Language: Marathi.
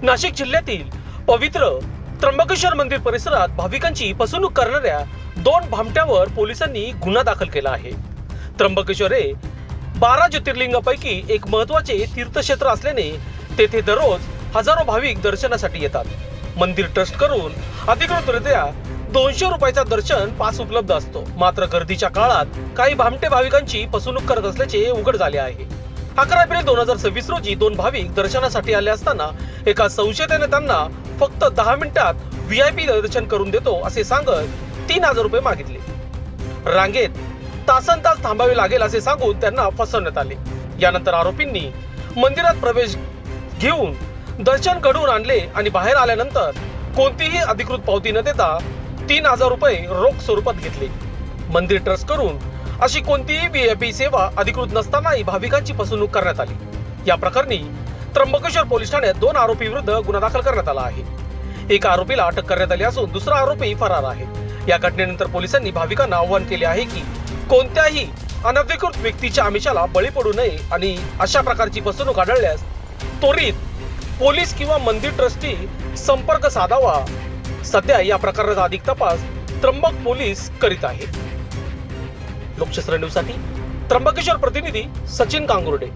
नाशिक जिल्ह्यातील पवित्र त्र्यंबकेश्वर मंदिर परिसरात भाविकांची फसवणूक करणाऱ्या 2 भामट्यावर पोलिसांनी गुन्हा दाखल केला आहे। त्र्यंबकेश्वर हे 12 ज्योतिर्लिंगापैकी एक महत्त्वाचे तीर्थक्षेत्र असल्याने तेथे दररोज हजारो भाविक दर्शनासाठी येतात। मंदिर ट्रस्ट करून अधिकृतरित्या 200 रुपयाचा दर्शन पास उपलब्ध असतो। मात्र गर्दीच्या काळात काही भामटे भाविकांची फसवणूक करत असल्याचे उघड झाले आहे। 11 एप्रिल 2026 रोजी 2 भाविक दर्शनासाठी आले असताना एका संशयिताने त्यांना फक्त 10 मिनिटात VIP दर्शन करून देतो असे सांगत 3000 रुपये मागितले। रांगेत तासनतास थांबावे लागेल असे सांगून त्यांना फसवण्यात आले। यानंतर आरोपींनी मंदिरात प्रवेश घेऊन दर्शन घडवून आणले आणि बाहेर आल्यानंतर कोणतीही अधिकृत पावती न देता 3000 रुपये रोख स्वरूपात घेतले। मंदिर ट्रस्ट करून अशी कोणतीही VIP सेवा अधिकृत नसतानाही भाविकांची फसवणूक करण्यात आली। या प्रकरणी त्र्यंबकेश्वर पोलीस ठाण्यात 2 आरोपी विरुद्ध गुन्हा दाखल करण्यात आला आहे। एका आरोपीला अटक करण्यात आली असून दुसरा आरोपी फरार आहे। या घटनेनंतर पोलिसांनी भाविकांना आवाहन केले आहे की कोणत्याही अनधिकृत व्यक्तीच्या आमिषाला बळी पडू नये आणि अशा प्रकारची फसवणूक आढळल्यास त्वरित पोलीस किंवा मंदिर ट्रस्टी संपर्क साधावा। सध्या या प्रकाराचा अधिक तपास त्र्यंबक पोलीस करीत आहेत। लोकशास्त्र न्यूज साठी त्र्यंबकेश्वर प्रतिनिधी सचिन कांगुर्डे।